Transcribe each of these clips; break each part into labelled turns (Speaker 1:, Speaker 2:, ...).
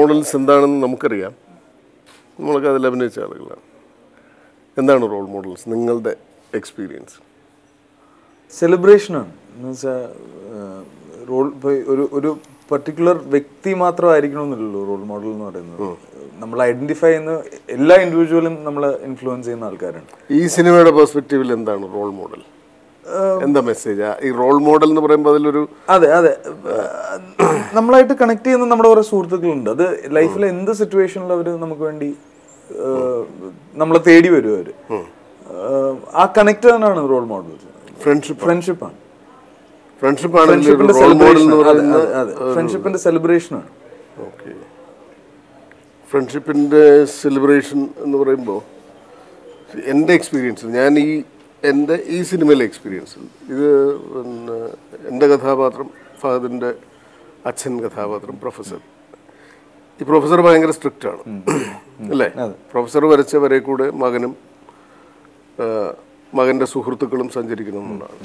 Speaker 1: Models എന്താണെന്ന് നമുക്കറിയാം, നമ്മളൊക്കെ അതിൽ അഭിനയിച്ച ആളുകളാണ്. എന്താണ് റോൾ മോഡൽസ് നിങ്ങളുടെ എക്സ്പീരിയൻസ്?
Speaker 2: സെലിബ്രേഷനാണ്. എന്ന് വെച്ചാൽ റോൾ ഇപ്പോൾ ഒരു പർട്ടിക്കുലർ വ്യക്തി മാത്രമായിരിക്കണമെന്നില്ലല്ലോ റോൾ മോഡൽ എന്ന് പറയുന്നത്. നമ്മൾ ഐഡന്റിഫൈ ചെയ്യുന്ന എല്ലാ ഇൻഡിവിജ്വലും നമ്മളെ ഇൻഫ്ലുവൻസ് ചെയ്യുന്ന ആൾക്കാരാണ്.
Speaker 1: ഈ സിനിമയുടെ പെർസ്പെക്റ്റീവിൽ എന്താണ് റോൾ മോഡൽ? എന്താ മെസ്സേജ് ഈ റോൾ മോഡൽ എന്ന് പറയുമ്പോൾ? അതിലൊരു
Speaker 2: അതെ നമ്മളായിട്ട് കണക്ട് ചെയ്യുന്ന നമ്മുടെ ഓരോ സുഹൃത്തുക്കളുണ്ട്. അത് ലൈഫിലെ എന്ത് സിറ്റുവേഷനിലും അവർ നമുക്ക് വേണ്ടി നമ്മളെ തേടി വരും. അവര് ആ കണക്ട് തന്നെയാണ് റോൾ മോഡൽ. ഫ്രണ്ട്ഷിപ്പാണ്. ഫ്രണ്ട്ഷിപ്പിന്റെ സെലിബ്രേഷനാണ്.
Speaker 1: ഓക്കെ. ഫ്രണ്ട്ഷിപ്പിന്റെ സെലിബ്രേഷൻ എന്ന് പറയുമ്പോൾ എൻ്റെ എക്സ്പീരിയൻസിൽ, ഞാൻ എൻ്റെ ഈ സിനിമയിലെ എക്സ്പീരിയൻസിൽ, ഇത് പിന്നെ എൻ്റെ കഥാപാത്രം ഫഹദിൻ്റെ അച്ഛൻ കഥാപാത്രം പ്രൊഫസർ. ഈ പ്രൊഫസർ ഭയങ്കര സ്ട്രിക്റ്റ് ആണ് അല്ലേ? പ്രൊഫസർ വരച്ച വരെ കൂടെ മകൻ്റെ സുഹൃത്തുക്കളും സഞ്ചരിക്കണമെന്നാണ്.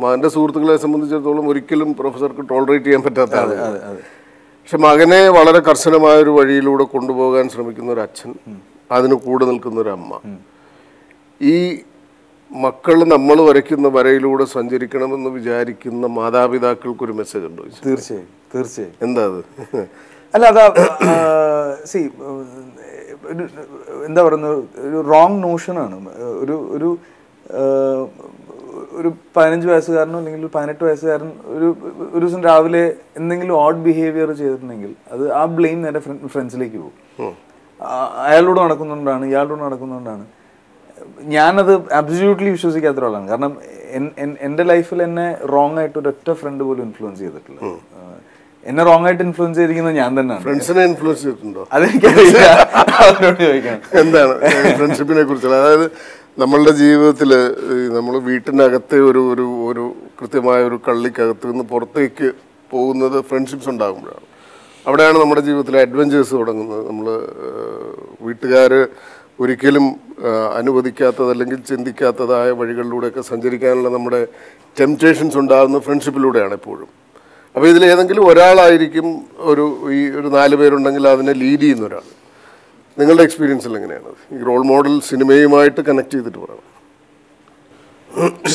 Speaker 1: മകൻ്റെ സുഹൃത്തുക്കളെ സംബന്ധിച്ചിടത്തോളം ഒരിക്കലും പ്രൊഫസർക്ക് ടോളറേറ്റ് ചെയ്യാൻ പറ്റാത്ത ആളാണ്. പക്ഷെ മകനെ വളരെ കർശനമായൊരു വഴിയിലൂടെ കൊണ്ടുപോകാൻ ശ്രമിക്കുന്ന ഒരു അച്ഛൻ, അതിന് കൂടെ നിൽക്കുന്ന ഒരു അമ്മ, ഈ മക്കൾ നമ്മൾ വരയ്ക്കുന്ന വരയിലൂടെ സഞ്ചരിക്കണമെന്ന് വിചാരിക്കുന്ന മാതാപിതാക്കൾക്കൊരു മെസ്സേജ് ഉണ്ടോ?
Speaker 2: തീർച്ചയായും.
Speaker 1: എന്താ അത്?
Speaker 2: അല്ല, അതാ എന്താ പറയുന്നത്, ഒരു റോങ് നോഷനാണ്. ഒരു 15 വയസ്സുകാരനോ അല്ലെങ്കിൽ 18 വയസ്സുകാരൻ ഒരു ദിവസം രാവിലെ എന്തെങ്കിലും ഓഡ് ബിഹേവിയർ ചെയ്തിട്ടുണ്ടെങ്കിൽ അത് ആ ബ്ലെയിം നേരെ ഫ്രണ്ട്സിലേക്ക് പോകും. അയാളോട് നടക്കുന്നുണ്ടാണ്, ഇയാളോട് നടക്കുന്നുണ്ടാണ്. ഞാനത് അബ്സല്യൂട്ട്ലി വിശ്വസിക്കാത്ത ഒരാളാണ്. കാരണം എൻ്റെ ലൈഫിൽ എന്നെ റോങ് ആയിട്ട് ഒരൊറ്റ ഫ്രണ്ട് പോലും ഇൻഫ്ലുവൻസ് ചെയ്തിട്ടില്ല. എന്നെ റോങ് ആയിട്ട് ഇൻഫ്ലുവൻസ് ചെയ്തിരിക്കുന്നത് ഞാൻ തന്നെയാണ്.
Speaker 1: ഫ്രണ്ട്സിനെ ഇൻഫ്ലുവൻസ് ചെയ്തിട്ടുണ്ടോ?
Speaker 2: അതെനിക്കറിയില്ല. അവരോട് ചോദിക്കണം
Speaker 1: എന്താണ് ഫ്രണ്ട്ഷിപ്പിനെ കുറിച്ചുള്ള. അതായത് നമ്മളുടെ ജീവിതത്തിൽ നമ്മൾ വീട്ടിനകത്തെ ഒരു കൃത്യമായ ഒരു കള്ളിക്കകത്ത് നിന്ന് പുറത്തേക്ക് പോകുന്നത് ഫ്രണ്ട്ഷിപ്സ് ഉണ്ടാകുമ്പോഴാണ്. അവിടെയാണ് നമ്മുടെ ജീവിതത്തിലെ അഡ്വഞ്ചേഴ്സ് തുടങ്ങുന്നത്. നമ്മൾ വീട്ടുകാർ ഒരിക്കലും അനുവദിക്കാത്തത് അല്ലെങ്കിൽ ചിന്തിക്കാത്തതായ വഴികളിലൂടെയൊക്കെ സഞ്ചരിക്കാനുള്ള നമ്മുടെ ടെംപ്റ്റേഷൻസ് ഉണ്ടാകുന്ന ഫ്രണ്ട്ഷിപ്പിലൂടെയാണ് എപ്പോഴും. അപ്പോൾ ഇതിലേതെങ്കിലും ഒരാളായിരിക്കും ഒരു 4 പേരുണ്ടെങ്കിൽ അതിനെ ലീഡ് ചെയ്യുന്ന ഒരാൾ. നിങ്ങളുടെ എക്സ്പീരിയൻസിൽ എങ്ങനെയാണ് ഈ റോൾ മോഡൽ സിനിമയുമായിട്ട് കണക്ട് ചെയ്തിട്ട് പറയണം?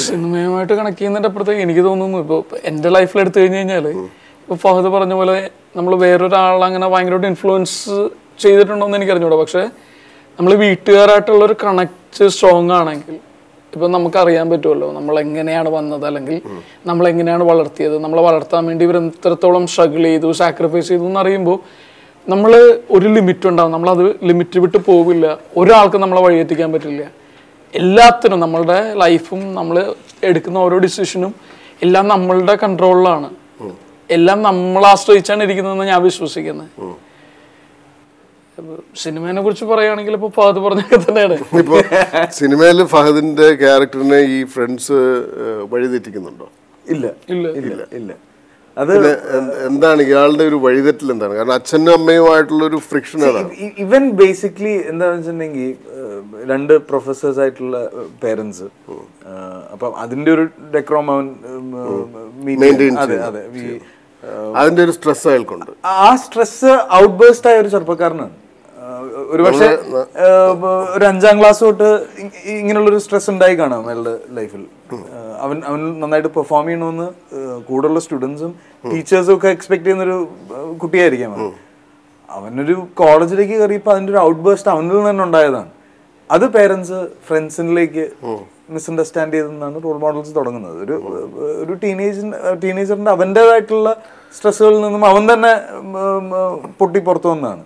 Speaker 3: സിനിമയുമായിട്ട് കണക്ട് ചെയ്യുന്നതിൻ്റെ അപ്പുറത്തേക്ക് എനിക്ക് തോന്നുന്നു, ഇപ്പോൾ എൻ്റെ ലൈഫിൽ എടുത്തു കഴിഞ്ഞ് കഴിഞ്ഞാൽ ഇപ്പോൾ ഫഹദ് പറഞ്ഞ പോലെ നമ്മൾ വേറൊരാളങ്ങനെ ഭയങ്കരമായിട്ട് ഇൻഫ്ലുവൻസ് ചെയ്തിട്ടുണ്ടോയെന്ന് എനിക്കറിഞ്ഞൂടാ. പക്ഷേ നമ്മൾ വീട്ടുകാരായിട്ടുള്ളൊരു കണക്റ്റ് സ്ട്രോങ് ആണെങ്കിൽ ഇപ്പം നമുക്കറിയാൻ പറ്റുമല്ലോ നമ്മളെങ്ങനെയാണ് വന്നത്, അല്ലെങ്കിൽ നമ്മളെങ്ങനെയാണ് വളർത്തിയത്, നമ്മളെ വളർത്താൻ വേണ്ടി ഇവർ എത്രത്തോളം സ്ട്രഗിൾ ചെയ്തു, സാക്രിഫൈസ് ചെയ്തു എന്നറിയുമ്പോൾ നമ്മൾ ഒരു ലിമിറ്റ് ഉണ്ടാവും. നമ്മളത് ലിമിറ്റ് വിട്ട് പോവില്ല. ഒരാൾക്ക് നമ്മളെ വഴിയെത്തിക്കാൻ പറ്റില്ല. എല്ലാത്തിനും നമ്മളുടെ ലൈഫും നമ്മൾ എടുക്കുന്ന ഓരോ ഡിസിഷനും എല്ലാം നമ്മളുടെ കൺട്രോളിലാണ്. എല്ലാം നമ്മളെ ആശ്രയിച്ചാണ് ഇരിക്കുന്നതെന്ന് ഞാൻ വിശ്വസിക്കുന്നത്. സിനിമയെ കുറിച്ച് പറയുകയാണെങ്കിൽ ഇപ്പോൾ ഫഹദ് പറഞ്ഞൊക്കെ തന്നെയാണ്.
Speaker 1: ഇപ്പോൾ സിനിമയിൽ ഫഹദിന്റെ ക്യാരക്ടറിനെ ഈ ഫ്രണ്ട്സ് വഴിതെറ്റിക്കുന്നുണ്ടോ?
Speaker 2: ഇല്ല. അത്
Speaker 1: എന്താണ് ഇയാളുടെ ഒരു വഴിതെറ്റൽ എന്താണ്? കാരണം അച്ഛനും അമ്മയുമായിട്ടുള്ള ഒരു ഫ്രിക്ഷൻ അതാണ്.
Speaker 2: ഇവൻ ബേസിക്കലി എന്താണെന്ന് വെച്ചിട്ടുണ്ടെങ്കിൽ 2 പ്രൊഫസേഴ്സ് ആയിട്ടുള്ള പേരൻസ്. അപ്പം അതിന്റെ ഒരു ഡെക്രോം അവൻ
Speaker 1: അതിന്റെ ഒരു സ്ട്രെസ് അയാൾക്കുണ്ട്.
Speaker 2: ആ സ്ട്രെസ് ഔട്ട് ബേസ്റ്റ് ആയ ഒരു ചെറുപ്പക്കാരനാണ്. ഒരുപക്ഷെ ഒരു 5ാം ക്ലാസ് തൊട്ട് ഇങ്ങനെയുള്ളൊരു സ്ട്രെസ് ഉണ്ടായി കാണാം അയാളുടെ ലൈഫിൽ. അവൻ നന്നായിട്ട് പെർഫോം ചെയ്യണമെന്ന് കൂടുതലുള്ള സ്റ്റുഡൻസും ടീച്ചേഴ്സും ഒക്കെ എക്സ്പെക്ട് ചെയ്യുന്നൊരു കുട്ടിയായിരിക്കാം. അവനൊരു കോളേജിലേക്ക് കയറിയപ്പോൾ അതിൻ്റെ ഒരു ഔട്ട് ബേസ്റ്റ് അവനിൽ തന്നെ ഉണ്ടായതാണ്. അത് പേരൻസ് ഫ്രണ്ട്സിലേക്ക് മിസ്അണ്ടർസ്റ്റാൻഡ് ചെയ്തെന്നാണ് റോൾ മോഡൽസ് തുടങ്ങുന്നത്. ഒരു ടീനേജറിന്റെ അവൻ്റെതായിട്ടുള്ള സ്ട്രെസ്സുകളിൽ നിന്നും അവൻ തന്നെ പൊട്ടി പുറത്തു വന്നതാണ്.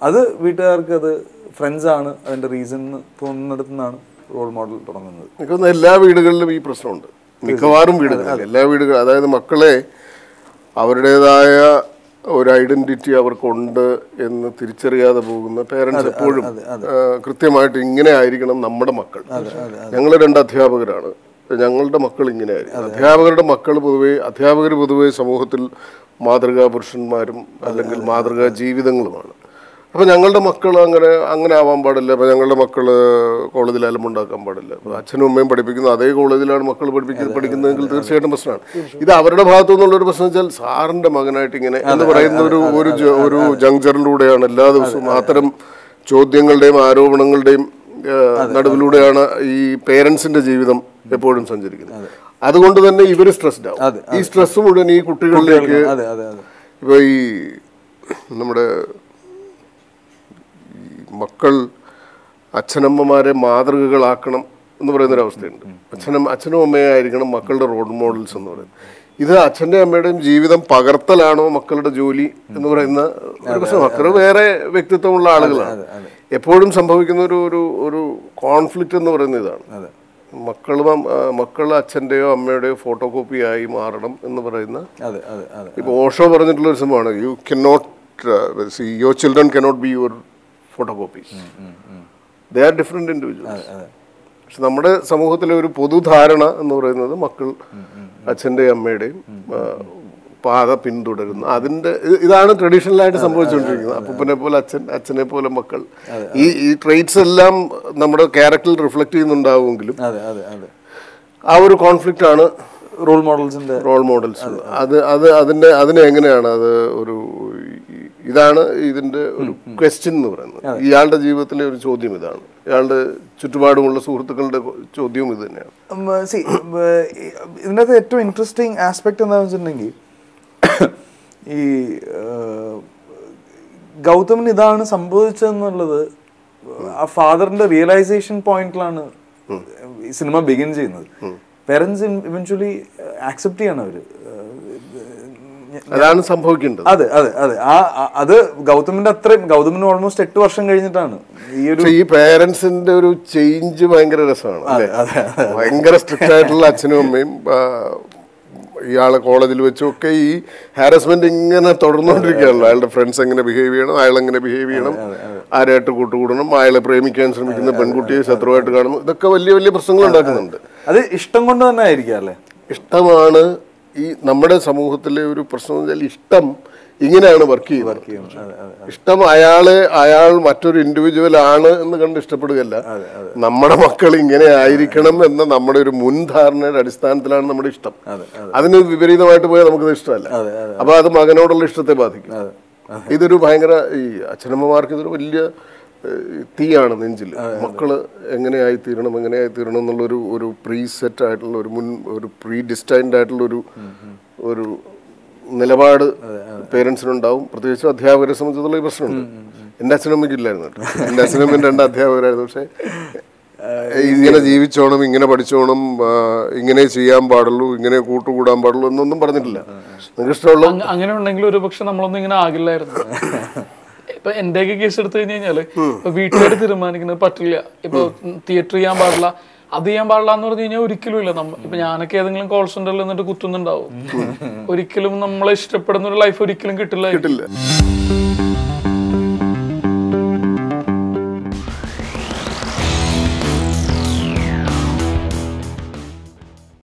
Speaker 2: അത് വീട്ടുകാർക്ക് അത് ഫ്രണ്ട്സാണ് അതിൻ്റെ റീസൺ തോന്നുന്നിടത്തു നിന്നാണ് റോൾ മോഡൽ തുടങ്ങുന്നത്.
Speaker 1: എനിക്ക് എല്ലാ വീടുകളിലും ഈ പ്രശ്നമുണ്ട്. മിക്കവാറും വീടുകളിൽ, എല്ലാ വീടുകളും, അതായത് മക്കളെ അവരുടേതായ ഒരു ഐഡന്റിറ്റി അവർക്കുണ്ട് എന്ന് തിരിച്ചറിയാതെ പോകുന്ന പേരൻസ് എപ്പോഴും കൃത്യമായിട്ട് ഇങ്ങനെ ആയിരിക്കണം നമ്മുടെ മക്കൾ. ഞങ്ങൾ 2 അധ്യാപകരാണ്, ഞങ്ങളുടെ മക്കൾ ഇങ്ങനെ ആയിരിക്കും. അധ്യാപകർ പൊതുവെ സമൂഹത്തിൽ മാതൃകാ പുരുഷന്മാരും അല്ലെങ്കിൽ മാതൃകാ ജീവിതങ്ങളുമാണ്. അപ്പോൾ ഞങ്ങളുടെ മക്കൾ അങ്ങനെ ആവാൻ പാടില്ല. അപ്പോൾ ഞങ്ങളുടെ മക്കൾ കോളേജിൽ അലമ്പുണ്ടാക്കാൻ പാടില്ല. അപ്പോൾ അച്ഛനും അമ്മയും പഠിപ്പിക്കുന്ന അതേ കോളേജിലാണ് മക്കൾ പഠിക്കുന്നതെങ്കിൽ തീർച്ചയായിട്ടും പ്രശ്നമാണ്. ഇത് അവരുടെ ഭാഗത്തു നിന്നുള്ളൊരു പ്രശ്നം വെച്ചാൽ സാറിൻ്റെ മകനായിട്ട് ഇങ്ങനെ എന്ന് പറയുന്ന ഒരു ജങ്ചറിലൂടെയാണ് എല്ലാ ദിവസവും അത്തരം ചോദ്യങ്ങളുടെയും ആരോപണങ്ങളുടെയും നടുവിലൂടെയാണ് ഈ പേരൻസിന്റെ ജീവിതം എപ്പോഴും സഞ്ചരിക്കുന്നത്. അതുകൊണ്ട് തന്നെ ഇവർ സ്ട്രെസ്ഡ് ആവും. ഈ സ്ട്രെസ് മുഴുവൻ ഈ കുട്ടികളിലേക്ക് ഇപ്പോൾ ഈ നമ്മുടെ മക്കൾ അച്ഛനമ്മമാരെ മാതൃകകളാക്കണം എന്ന് പറയുന്നൊരവസ്ഥയുണ്ട്. അച്ഛനും അമ്മയായിരിക്കണം മക്കളുടെ റോൾ മോഡൽസ് എന്ന് പറയുന്നത്. ഇത് അച്ഛൻ്റെ അമ്മയുടെയും ജീവിതം പകർത്തലാണോ മക്കളുടെ ജോലി എന്ന് പറയുന്ന ഒരു പ്രശ്നം. മക്കൾ വേറെ വ്യക്തിത്വമുള്ള ആളുകളാണ്. എപ്പോഴും സംഭവിക്കുന്ന ഒരു കോൺഫ്ലിക്റ്റ് എന്ന് പറയുന്ന ഇതാണ്. മക്കൾ അച്ഛൻ്റെയോ അമ്മയുടെയോ ഫോട്ടോ കോപ്പിയായി മാറണം എന്ന് പറയുന്ന. ഇപ്പോൾ ഓഷോ പറഞ്ഞിട്ടുള്ള ഒരു സംഭവമാണ്, you can not your children cannot be your photocopies. They are different individuals. പക്ഷെ നമ്മുടെ സമൂഹത്തിലെ ഒരു പൊതുധാരണ എന്ന് പറയുന്നത് മക്കൾ അച്ഛൻ്റെയും അമ്മയുടെയും പാത പിന്തുടരുന്നു. ഇതാണ് ട്രഡീഷണലായിട്ട് സംഭവിച്ചുകൊണ്ടിരിക്കുന്നത്. അപ്പൂപ്പനെ പോലെ അച്ഛൻ, അച്ഛനെ പോലെ മക്കൾ. ഈ ട്രെയ്റ്റ്സ് എല്ലാം നമ്മുടെ ക്യാരക്ടറിൽ റിഫ്ലക്ട് ചെയ്യുന്നുണ്ടാവുമെങ്കിലും ആ ഒരു കോൺഫ്ലിക്റ്റ് ആണ് റോൾ മോഡൽസ്. അതിനെ എങ്ങനെയാണ് ഇതാണ് ഇതിന്റെ ഒരു ക്വസ്റ്റ്യൻ എന്ന് പറയുന്നത്. ഇയാളുടെ ജീവിതത്തിലെ ഒരു ചോദ്യം ഇതാണ്. ഇയാളുടെ ചുറ്റുപാടുമുള്ള സുഹൃത്തുക്കളുടെ ചോദ്യവും ഇത് തന്നെയാണ്.
Speaker 2: ഇതിനകത്ത് ഏറ്റവും ഇൻട്രസ്റ്റിംഗ് ആസ്പെക്ട് എന്താണെന്ന് വെച്ചിട്ടുണ്ടെങ്കിൽ, ഈ ഗൗതമിന് ഇതാണ് സംഭവിച്ചതെന്നുള്ളത് ആ ഫാദറിന്റെ റിയലൈസേഷൻ പോയിന്റിലാണ് ഈ സിനിമ ബിഗിൻ ചെയ്യുന്നത്. പേരൻസ് ഇവൻച്വലി ആക്സെപ്റ്റ് ചെയ്യണം അവര്.
Speaker 1: അതാണ് സംഭവിക്കേണ്ടത്.
Speaker 2: അതെ അതെ അതെ. അത് ഗൗതമിന് ഓൾമോസ്റ്റ് 8 വർഷം കഴിഞ്ഞിട്ടാണ്
Speaker 1: ഈ പേരൻസിന്റെ ഒരു ചേഞ്ച് ഭയങ്കര രസമാണ്. ഭയങ്കര സ്ട്രിക്റ്റ് ആയിട്ടുള്ള അച്ഛനും അമ്മയും ഇയാളെ കോളേജിൽ വെച്ചൊക്കെ ഈ ഹാരസ്മെന്റ് ഇങ്ങനെ തുടർന്നുകൊണ്ടിരിക്കുകയാണല്ലോ. അയാളുടെ ഫ്രണ്ട്സ് എങ്ങനെ ബിഹേവ് ചെയ്യണം, അയാൾ എങ്ങനെ ബിഹേവ് ചെയ്യണം, ആരായിട്ട് കൂട്ടുകൂടണം, അയാളെ പ്രേമിക്കാൻ ശ്രമിക്കുന്ന പെൺകുട്ടിയെ ശത്രുവായിട്ട് കാണുന്നു. ഇതൊക്കെ വലിയ വലിയ പ്രശ്നങ്ങൾ ഉണ്ടാക്കുന്നുണ്ട്.
Speaker 2: അത് ഇഷ്ടം കൊണ്ട് തന്നെ ആയിരിക്കും അല്ലേ?
Speaker 1: ഇഷ്ടമാണ് ഈ നമ്മുടെ സമൂഹത്തിലെ ഒരു പ്രശ്നം എന്ന് വെച്ചാൽ ഇഷ്ടം ഇങ്ങനെയാണ് വർക്ക് ചെയ്യുന്നത്. ഇഷ്ടം അയാൾ മറ്റൊരു ഇൻഡിവിജ്വൽ ആണ് എന്ന് കണ്ട് ഇഷ്ടപ്പെടുകയല്ല. നമ്മുടെ മക്കൾ ഇങ്ങനെ ആയിരിക്കണം എന്ന നമ്മുടെ ഒരു മുൻധാരണയുടെ അടിസ്ഥാനത്തിലാണ് നമ്മുടെ ഇഷ്ടം. അതിന് വിപരീതമായിട്ട് പോയാൽ നമുക്കത് ഇഷ്ടമല്ല. അപ്പൊ അത് മകനോടുള്ള ഇഷ്ടത്തെ ബാധിക്കും. ഇതൊരു ഭയങ്കര ഈ അച്ഛനമ്മമാർക്ക് ഇതൊരു വലിയ തീയാണ് നെഞ്ചിൽ. മക്കള് എങ്ങനെയായിത്തീരണം എന്നുള്ള ഒരു പ്രീ സെറ്റ് ആയിട്ടുള്ള ഒരു പ്രീ ഡിസ്റ്റൈൻഡ് ആയിട്ടുള്ള ഒരു നിലപാട് പേരൻസിനുണ്ടാവും. പ്രത്യേകിച്ച് അധ്യാപകരെ സംബന്ധിച്ചിടത്തോളം ഈ പ്രശ്നമുണ്ട്. എൻ്റെ അച്ഛനമ്മയ്ക്ക് ഇല്ലായിരുന്നു കേട്ടോ. എൻ്റെ അച്ഛനമ്മയും 2 അധ്യാപകരായിരുന്നു. പക്ഷെ ഇങ്ങനെ ജീവിച്ചോണം, ഇങ്ങനെ പഠിച്ചോണം, ഇങ്ങനെ ചെയ്യാൻ പാടുള്ളൂ, ഇങ്ങനെ കൂട്ടുകൂടാൻ പാടുള്ളൂ എന്നൊന്നും പറഞ്ഞിട്ടില്ല. നിങ്ങൾക്ക് ഇഷ്ടമുള്ള
Speaker 3: അങ്ങനെ ഉണ്ടെങ്കിൽ ഒരു പക്ഷെ നമ്മളൊന്നും ഇങ്ങനെ ആകില്ലായിരുന്നു. ഇപ്പൊ എന്റെയൊക്കെ കേസ് എടുത്തു കഴിഞ്ഞാല് ഇപ്പൊ വീട്ടുകാർ തീരുമാനിക്കുന്നത് പറ്റില്ല, ഇപ്പൊ തിയേറ്റർ ചെയ്യാൻ പാടില്ല, അത് ചെയ്യാൻ പാടില്ല എന്ന് പറഞ്ഞു കഴിഞ്ഞാൽ ഒരിക്കലും ഇല്ല. ഇപ്പൊ ഞാനൊക്കെ ഏതെങ്കിലും കോൾ സെന്ററിൽ നിന്നിട്ട് കുത്തുന്നുണ്ടാവും. ഒരിക്കലും നമ്മളെ ഇഷ്ടപ്പെടുന്ന ഒരു ലൈഫ് ഒരിക്കലും കിട്ടില്ല.